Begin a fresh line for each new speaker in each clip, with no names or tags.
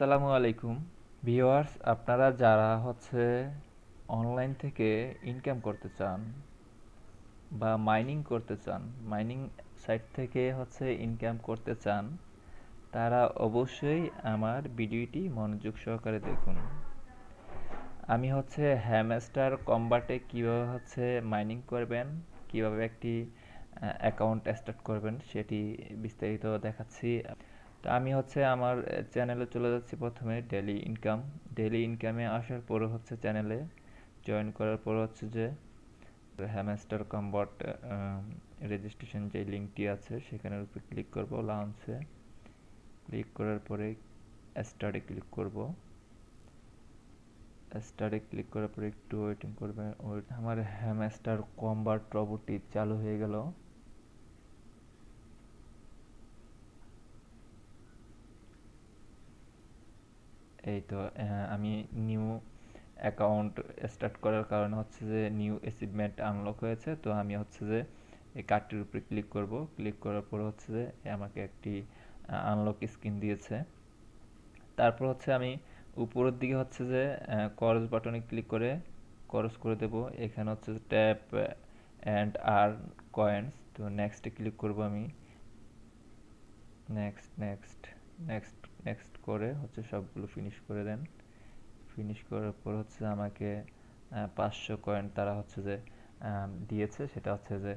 আসসালামু আলাইকুম ভিউয়ার্স, আপনারা যারা অনলাইন থেকে ইনকাম করতে চান বা মাইনিং করতে চান, মাইনিং সাইট থেকে ইনকাম করতে চান, তারা অবশ্যই আমার ভিডিওটি মনোযোগ সহকারে দেখুন। আমি হ্যামস্টার কম্বাটে কিভাবে মাইনিং করবেন, কিভাবে একটি অ্যাকাউন্ট স্টার্ট করবেন সেটি বিস্তারিত দেখাচ্ছি। তো আমি আমার চ্যানেলে চলে যাচ্ছি। প্রথমে ডেইলি ইনকামে আসার পর চ্যানেলে জয়েন করার পর যে হ্যামস্টার কম্বাট রেজিস্ট্রেশন যে লিঙ্কটি আছে সেখানের উপর ক্লিক করব। লঞ্চে ক্লিক করার পরে স্টার্টে ক্লিক করব। স্টার্টে ক্লিক করার পরে একটু ওয়েটিং করবেন। আমার হ্যামস্টার কম্বাট রোবটটি চালু হয়ে গেল। এই তো আমি নিউ অ্যাকাউন্ট স্টার্ট করার কারণে যে নিউ অ্যাচিভমেন্ট আনলক হয়েছে। তো আমি যে এই কার্ডটির উপরে ক্লিক করব। ক্লিক করার পর যে আমাকে একটি আনলক স্ক্রিন দিয়েছে। তারপর আমি উপরের দিকে যে ক্রস বাটনে ক্লিক করে ক্রস করে দেব। এখানে ট্যাপ অ্যান্ড আর্ন কয়েন্স। তো নেক্সটে ক্লিক করব আমি। নেক্সট নেক্সট নেক্সট নেক্সট করে সবগুলো ফিনিশ করে দেন। ফিনিশ করার পর আমাকে 500 কয়েন তারা যে দিয়েছে। সেটা যে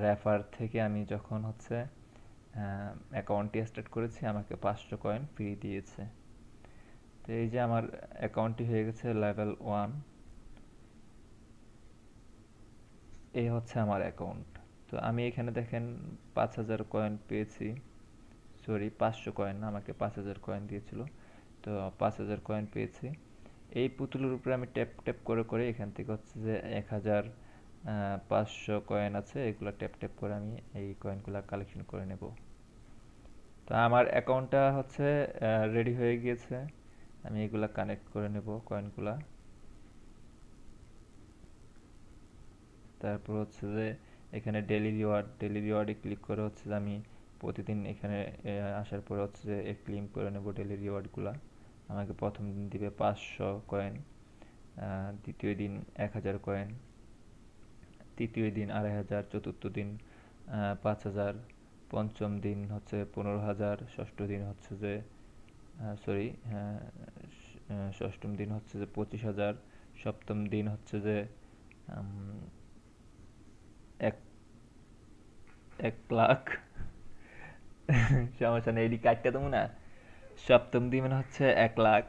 রেফার থেকে আমি যখন অ্যাকাউন্টটি স্টার্ট করেছি আমাকে 500 কয়েন ফ্রি দিয়েছে। তো এই যে আমার অ্যাকাউন্টটি হয়ে গেছে লেভেল 1। এই আমার অ্যাকাউন্ট। তো আমি এখানে দেখেন 5000 কয়েন পেয়েছি। সরি, 500 কয়েন না, আমাকে 5000 কয়েন দিয়েছিল। তো 5000 কয়েন পেয়েছি। এই পুতুলের উপরে আমি ট্যাপ ট্যাপ করে করে এখান থেকে যে 1500 কয়েন আছে, এগুলো ট্যাপ ট্যাপ করে আমি এই কয়েনগুলো কালেকশন করে নেব। তো আমার অ্যাকাউন্টটা রেডি হয়ে গিয়েছে। আমি এগুলা কানেক্ট করে নেব কয়েনগুলা। তারপর যে এখানে ডেলি রিওয়ার্ডে ক্লিক করে যে আমি প্রতিদিন এখানে আসার পর যে ক্লেম করে নেব ডেলি রিওয়ার্ডগুলা। আমাকে প্রথম দিন দিবে 500 কয়েন, দ্বিতীয় দিন 1000 কয়েন, তৃতীয় দিন 2500, চতুর্থ দিন 5000, পঞ্চম দিন 15000, ষষ্ঠ দিন যে সরি ষষ্ঠম দিন যে 25000, সপ্তম দিন যে উম, এক 1 লাখ। সমস্যা নেই, এডি কাটতে দেবো না। সপ্তম দিন 1 লাখ,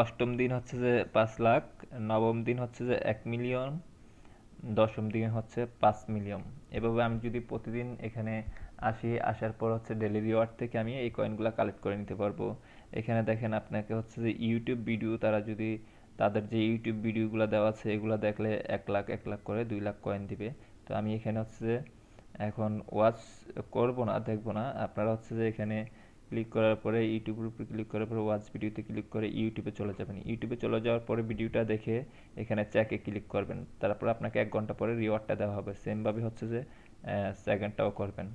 অষ্টম দিন যে 5 লাখ, নবম দিন যে 1 মিলিয়ন, দশম দিন 5 মিলিয়ন। এভাবে আমি যদি প্রতিদিন এখানে আসি, আসার পর ডেলি রিওয়ার্ড থেকে আমি এই কয়েনগুলো কালেক্ট করে নিতে পারবো। এখানে দেখেন আপনাকে যে ইউটিউব ভিডিও, তারা যদি তাদের যে ইউটিউব ভিডিওগুলো দেওয়া আছে এগুলো দেখলে 1 লাখ 1 লাখ করে 2 লাখ কয়েন দিবে। তো আমি এখানে এখন ওয়াচ করব না, দেখবো না। আপনারা যে এখানে ক্লিক করার পরে ইউটিউবের উপরে ক্লিক করার পরে ওয়াচ ভিডিওতে ক্লিক করে ইউটিউবে চলে যাবেন। ইউটিউবে চলে যাওয়ার পরে ভিডিওটা দেখে এখানে চ্যাকে ক্লিক করবেন। তারপর আপনাকে 1 ঘন্টা পরে রিওয়ার্ডটা দেওয়া হবে। সেমভাবে যে সেকেন্ডটাও করবেন।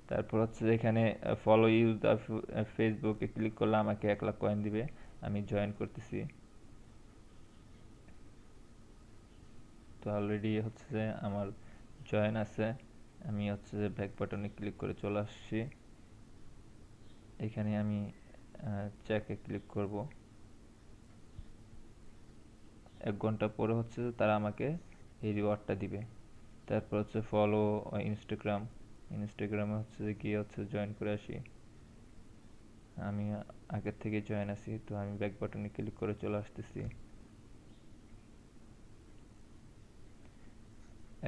তারপর যে এখানে ফলো ইউজ দ্য ফেসবুকে ক্লিক করলে আমাকে 1 লাখ কয়েন দিবে। আমি জয়েন করতেছি। তো অলরেডি যে আমার জয়েন আছে। আমি যে ব্যাক বাটনে ক্লিক করে চলে আসছি। এখানে আমি চেকে ক্লিক করব। 1 ঘন্টা পরে যে তারা আমাকে এই রিওয়ার্ডটা দিবে। তারপর ফলো ইনস্টাগ্রাম। ইনস্টাগ্রামে যে গিয়ে জয়েন করে আসি। আমি আগের থেকে জয়েন আছি, তো আমি ব্যাক বাটনে ক্লিক করে চলে আসতেছি।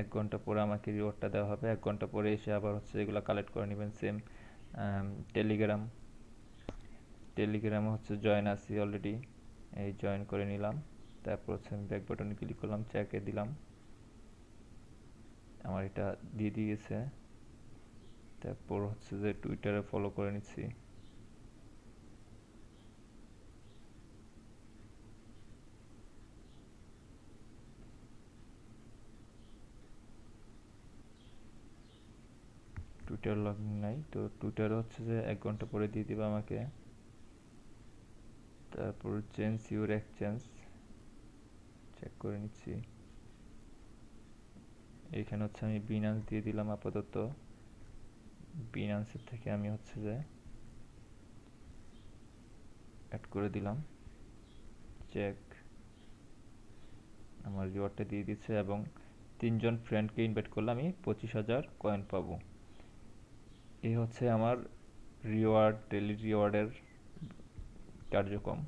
1 ঘন্টা পরে আমাকে রিওয়ার্ডটা দেওয়া হবে। 1 ঘন্টা পরে এসে আবার এগুলো কালেক্ট করে নেবেন। Same Telegram. টেলিগ্রামে জয়েন আছি অলরেডি, এই জয়েন করে নিলাম। তারপর আমি ব্যাক বাটনে ক্লিক করলাম, চেকে দিলাম। আমার এটা দিয়ে দিয়েছে। তারপর যে টুইটারে ফলো করে নিচ্ছি। টুইটার লগ ইন নাই, তো টুইটার যে 1 ঘন্টা পরে দিয়ে দিবে আমাকে। তারপর চেঞ্জ ইউর এক্সচেঞ্জ চেক করে নিচ্ছি। এখানে হচ্ছে আমি বিনান্স দিয়ে দিলাম আপাতত। বিনান্সের থেকে আমি হচ্ছে যে অ্যাড করে দিলাম, চেক। আমার রিওয়ার্ডটা দিয়ে দিচ্ছে এবং 3 জন ফ্রেন্ডকে ইনভাইট করলে আমি 25,000 কয়েন পাবো। এই হচ্ছে আমার রিওয়ার্ড, ডেইলি রিওয়ার্ডের কার্যক্রম।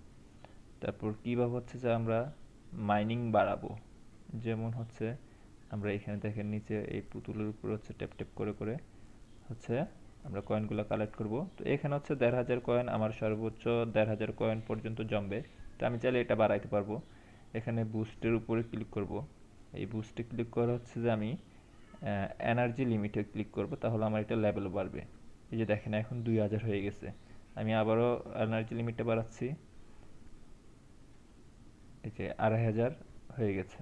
তারপর কীভাবে হচ্ছে যে আমরা মাইনিং বাড়াবো, যেমন হচ্ছে আমরা এখানে দেখেন নিচে এই পুতুলের উপর হচ্ছে ট্যাপ ট্যাপ করে করে হচ্ছে আমরা কয়েনগুলো কালেক্ট করব। তো এখানে হচ্ছে 1,500 কয়েন, আমার সর্বোচ্চ 1,500 কয়েন পর্যন্ত জমবে। তো আমি চাইলে এটা বাড়াইতে পারবো। এখানে বুস্টের উপরে ক্লিক করব। এই বুস্টে ক্লিক করে হচ্ছে যে আমি এনার্জি লিমিটে ক্লিক করব, তাহলে আমার এটা লেভেল বাড়বে। এই যে দেখেন এখন 2,000 হয়ে গেছে। আমি আবারও এনার্জি লিমিটটা বাড়াচ্ছি, এই যে 2,500 হয়ে গেছে।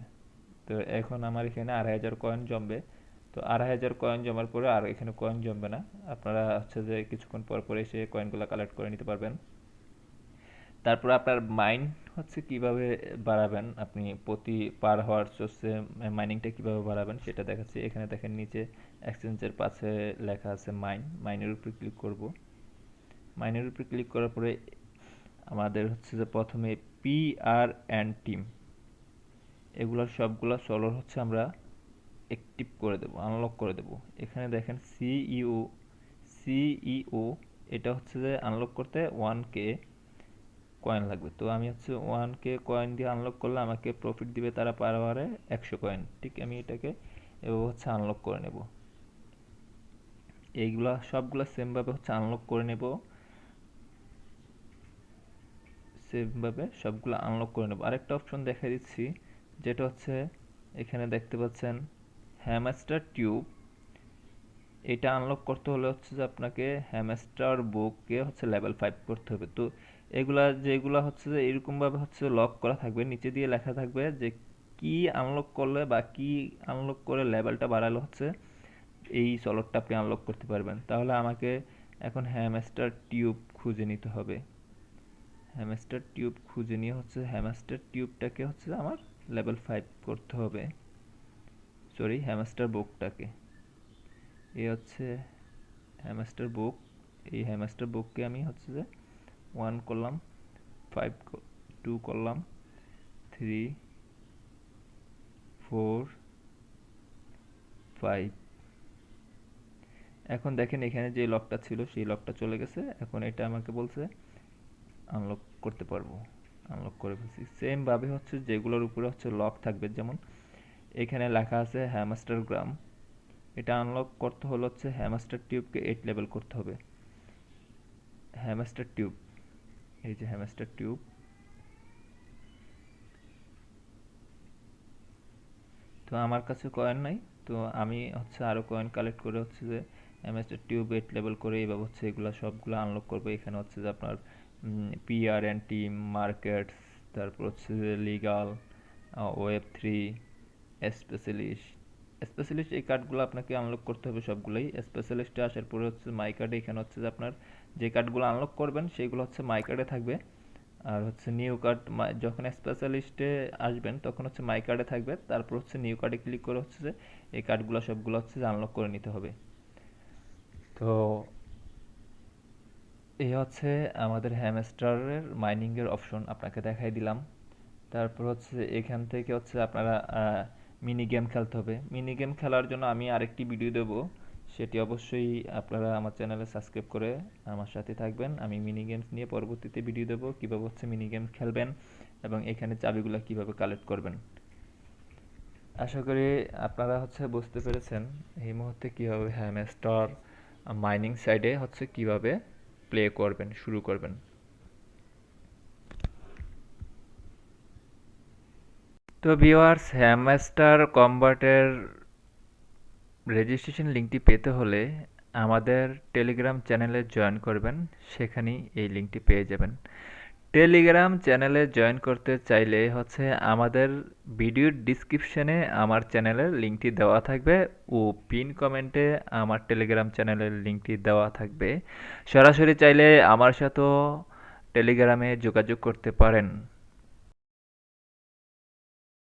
তো এখন আমার এখানে 2,500 কয়েন জমবে। তো 2,500 কয়েন জমার পরে আর এখানে কয়েন জমবে না, আপনারা হচ্ছে যে কিছুক্ষণ পর পর এসে কয়েনগুলো কালেক্ট করে নিতে পারবেন। তারপর আপনার মাইন হচ্ছে কিভাবে বাড়াবেন, আপনি প্রতি পার হাওয়ার সোর্সে মাইনিংটা কিভাবে বাড়াবেন সেটা দেখাচ্ছি। এখানে দেখেন নিচে এক্সচেঞ্জের পাশে লেখা আছে মাইন, মাইনের উপরে ক্লিক করব। মাইনের উপরে ক্লিক করার পরে আমাদের হচ্ছে যে প্রথমে পি আর অ্যান্ড টিম, এগুলোর সবগুলো সলর হচ্ছে আমরা অ্যাক্টিভ করে দেব, আনলক করে দেব। এখানে দেখেন সিইও, এটা হচ্ছে যে আনলক করতে 1K কয়েন লাগবে। তো আমি হচ্ছে 1K কয়েন দিয়ে আনলক করলে আমাকে প্রফিট দিবে তারা পার আওয়ারে 100 কয়েন। ঠিক আমি এটাকে এভাবে হচ্ছে আনলক করে নেব। এইগুলা সবগুলা সেমভাবে হচ্ছে আনলক করে নেব, সেমভাবে সবগুলো আনলক করে নেব। আরেকটা অপশন দেখা দিচ্ছি, যেটা হচ্ছে এখানে দেখতে পাচ্ছেন হ্যামস্টার টিউব। এটা আনলক করতে হলে হচ্ছে যে আপনাকে হ্যামস্টার বুককে হচ্ছে লেভেল 5 করতে হবে। তো এগুলা যেগুলা হচ্ছে যে এরকমভাবে হচ্ছে লক করা থাকবে, নিচে দিয়ে লেখা থাকবে যে কি আনলক করলে বা কি আনলক করে লেভেলটা বাড়ালে হচ্ছে এই সলটটা আপনি আনলক করতে পারবেন। তাহলে আমাকে এখন হ্যামস্টার টিউব খুঁজে নিতে হবে। হ্যামস্টার টিউব খুঁজে নিয়ে হচ্ছে হ্যামস্টার টিউবটাকে হচ্ছে আমার লেভেল 5 করতে হবে, সরি হ্যামস্টার বুকটাকে। এই হচ্ছে হ্যামস্টার বুক। এই হ্যামস্টার বুককে আমি হচ্ছে যে 1 করলাম, 5 2 করলাম, 3 4 5। এখন দেখেন এখানে যে লকটা ছিল সেই লকটা চলে গেছে। এখন এটা আমাকে বলছে আনলক করতে পারবো, আনলক করে ফেলছি। সেম ভাবে হচ্ছে যেগুলোর উপরে হচ্ছে লক থাকবে, যেমন এখানে লেখা আছে হ্যামস্টার গ্রাম, এটা আনলক করতে হলে হচ্ছে হ্যামস্টার টিউবকে 8 লেভেল করতে হবে। হ্যামস্টার টিউব, এই যে হ্যামস্টার টিউব। তো আমার কাছে কয়েন নাই, তো আমি হচ্ছে আরও কয়েন কালেক্ট করে হচ্ছে যে হ্যামস্টার টিউব 8 লেভেল করে এইভাবে হচ্ছে এগুলো সবগুলো আনলক করবো। এখানে হচ্ছে যে আপনার পিআরএন টিম, মার্কেটস, তারপর হচ্ছে যে লিগাল, ওয়েব 3, স্পেশালিস্ট। স্পেশালিস্ট এই কার্ডগুলো আপনাকে আনলক করতে হবে সবগুলোই। স্পেশালিস্টে আসার পরে হচ্ছে মাই কার্ডে এখানে হচ্ছে যে আপনার যে কার্ডগুলো আনলক করবেন সেইগুলো হচ্ছে মাই কার্ডে থাকবে। আর হচ্ছে নিউ কার্ড যখন স্পেশালিস্টে আসবেন তখন হচ্ছে মাই কার্ডে থাকবে। তারপর হচ্ছে নিউ কার্ডে ক্লিক করে হচ্ছে যে এই কার্ডগুলো সবগুলো হচ্ছে যে আনলক করে নিতে হবে। তো এই হচ্ছে আমাদের হ্যামস্টারের মাইনিংয়ের অপশন আপনাকে দেখাই দিলাম। তারপর হচ্ছে এখান থেকে হচ্ছে আপনারা মিনি গেম খেলতে হবে। মিনি গেম খেলার জন্য আমি আরেকটি ভিডিও দেবো, সেটি অবশ্যই আপনারা আমার চ্যানেলে সাবস্ক্রাইব করে আমার সাথে থাকবেন। আমি মিনি গেমস নিয়ে পরবর্তীতে ভিডিও দেবো, কীভাবে হচ্ছে মিনি গেম খেলবেন এবং এখানে চাবিগুলো কীভাবে কালেক্ট করবেন। আশা করি আপনারা হচ্ছে বুঝতে পেরেছেন এই মুহূর্তে কীভাবে হ্যামস্টার মাইনিং সাইডে হচ্ছে কীভাবে প্লে করবেন, শুরু করবেন। তো ভিউয়ার্স, হ্যামস্টার কম্বাটের রেজিস্ট্রেশন লিঙ্কটি পেতে হলে আমাদের টেলিগ্রাম চ্যানেলে জয়েন করবেন, সেখানেই এই লিঙ্কটি পেয়ে যাবেন। টেলিগ্রাম চ্যানেলে জয়েন করতে চাইলে হচ্ছে আমাদের ভিডিওর ডিসক্রিপশনে আমার চ্যানেলের লিঙ্কটি দেওয়া থাকবে ও পিন কমেন্টে আমার টেলিগ্রাম চ্যানেলের লিঙ্কটি দেওয়া থাকবে। সরাসরি চাইলে আমার সাথেও টেলিগ্রামে যোগাযোগ করতে পারেন।